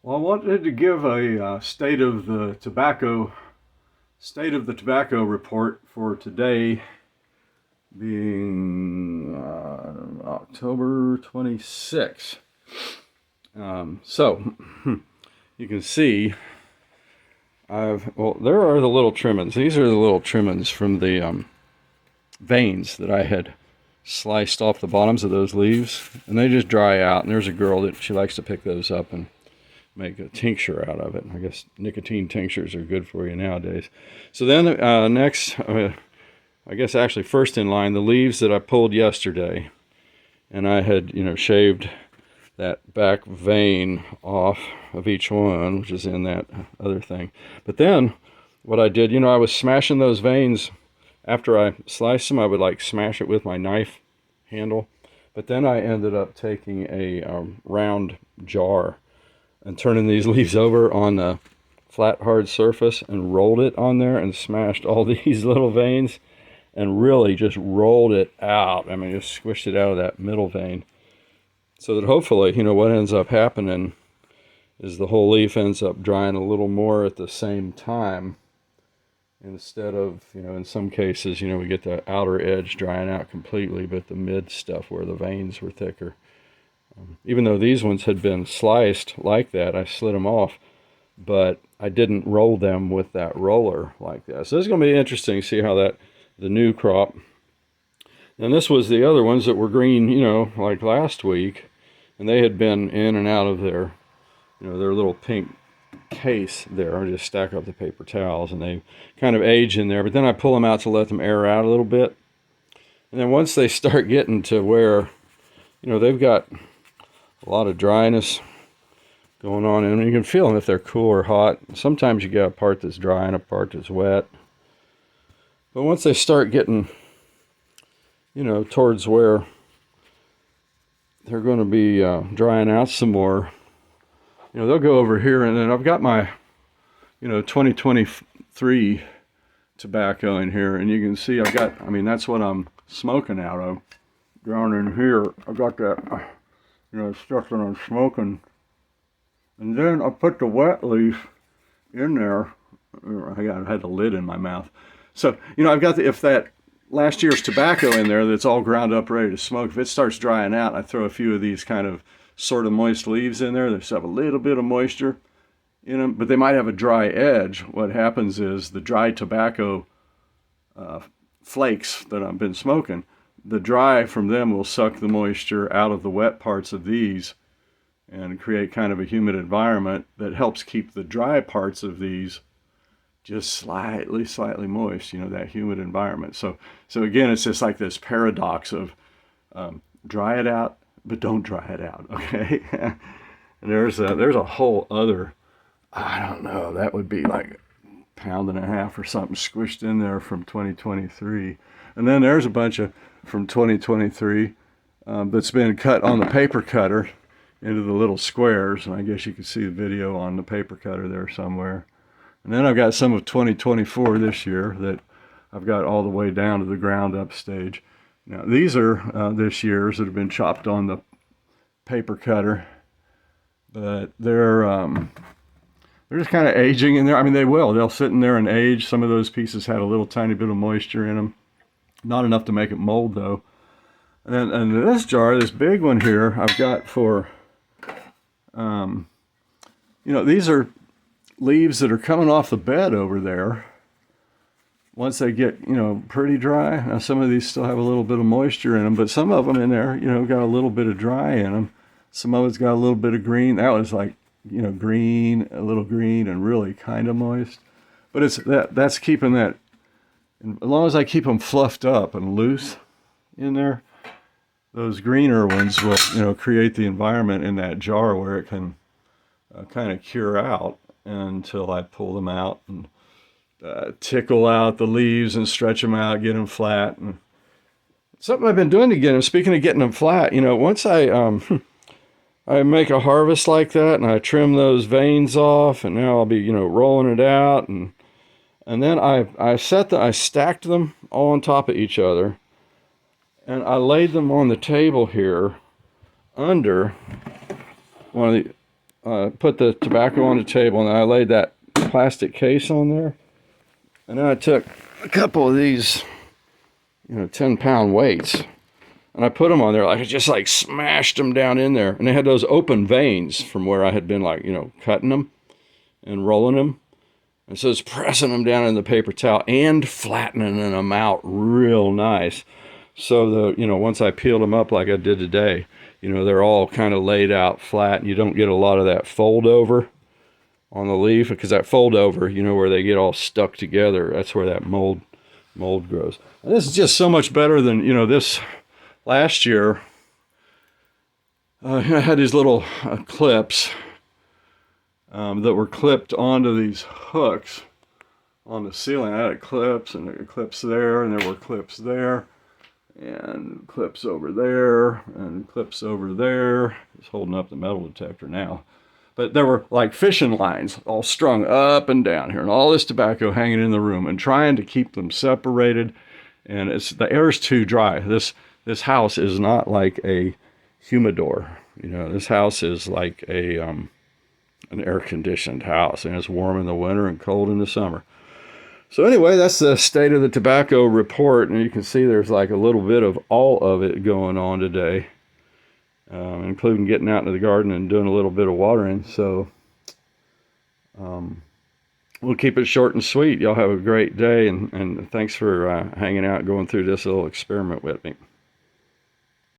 Well, I wanted to give a state of the tobacco report for today, being October 26th. So you can see there are the little trimmings. These are the little trimmings from the veins that I had sliced off the bottoms of those leaves, and they just dry out. And there's a girl that she likes to pick those up and make a tincture out of it. I guess nicotine tinctures are good for you nowadays. So then next, I guess actually first in line, the leaves that I pulled yesterday, and I had shaved that back vein off of each one, which is in that other thing. But then what I did, I was smashing those veins. After I sliced them, I would like smash it with my knife handle. But then I ended up taking a round jar and turning these leaves over on a flat hard surface and rolled it on there and smashed all these little veins and really just rolled it out. I mean, just squished it out of that middle vein, so that hopefully, what ends up happening is the whole leaf ends up drying a little more at the same time, instead of, in some cases, we get the outer edge drying out completely, but the mid stuff where the veins were thicker. Even though these ones had been sliced like that, I slid them off, but I didn't roll them with that roller like that. So this is going to be interesting to see how the new crop. And this was the other ones that were green, like last week, and they had been in and out of their little pink case there. I just stack up the paper towels, and they kind of age in there. But then I pull them out to let them air out a little bit. And then once they start getting to where, they've got a lot of dryness going on, and you can feel them if they're cool or hot. Sometimes you get a part that's dry and a part that's wet. But once they start getting, towards where they're going to be drying out some more, they'll go over here, and then I've got my, 2023 tobacco in here, and you can see that's what I'm smoking out of. Down in here, I got that, stuff that I'm smoking. And then I put the wet leaf in there. I had the lid in my mouth. So, I've got if that last year's tobacco in there that's all ground up ready to smoke, if it starts drying out, I throw a few of these kind of sort of moist leaves in there. They just have a little bit of moisture in them, but they might have a dry edge. What happens is the dry tobacco flakes that I've been smoking, the dry from them will suck the moisture out of the wet parts of these and create kind of a humid environment that helps keep the dry parts of these just slightly moist, that humid environment. So again, it's just like this paradox of dry it out, but don't dry it out, okay? And there's a whole other, I don't know, that would be like a pound and a half or something squished in there from 2023. And then there's a bunch of from 2023 that's been cut on the paper cutter into the little squares, and I guess you can see the video on the paper cutter there somewhere. And then I've got some of 2024 this year that I've got all the way down to the ground up stage. Now these are this year's that have been chopped on the paper cutter, but they're just kind of aging in there. I mean, they'll sit in there and age. Some of those pieces had a little tiny bit of moisture in them. Not enough to make it mold, though. And this jar, this big one here, I've got for, these are leaves that are coming off the bed over there. Once they get, pretty dry. Now, some of these still have a little bit of moisture in them, but some of them in there, got a little bit of dry in them. Some of it's got a little bit of green. That was like, green, a little green, and really kind of moist. But it's that's keeping that. And as long as I keep them fluffed up and loose in there, those greener ones will, create the environment in that jar where it can kind of cure out until I pull them out and tickle out the leaves and stretch them out, get them flat. And something I've been doing to get them, speaking of getting them flat, once I make a harvest like that and I trim those veins off, and now I'll be, rolling it out, and then I stacked them all on top of each other, and I laid them on the table here under one of the put the tobacco on the table, and I laid that plastic case on there. And then I took a couple of these, 10-pound weights, and I put them on there. I just like smashed them down in there. And they had those open veins from where I had been cutting them and rolling them. And so it's pressing them down in the paper towel and flattening them out real nice. So once I peeled them up like I did today, they're all kind of laid out flat, and you don't get a lot of that fold over on the leaf, because that fold over, where they get all stuck together, that's where that mold grows. And this is just so much better than, this last year. I had these little clips that were clipped onto these hooks on the ceiling. I had clips, and there were clips there, and there were clips there, and clips over there, and clips over there. It's holding up the metal detector now. But there were like fishing lines all strung up and down here, and all this tobacco hanging in the room, and trying to keep them separated. And the air is too dry. This house is not like a humidor. This house is like an air-conditioned house, and it's warm in the winter and cold in the summer. So anyway, that's the state of the tobacco report, and you can see there's like a little bit of all of it going on today. Including getting out into the garden and doing a little bit of watering. So we'll keep it short and sweet. Y'all have a great day, and thanks for hanging out, going through this little experiment with me.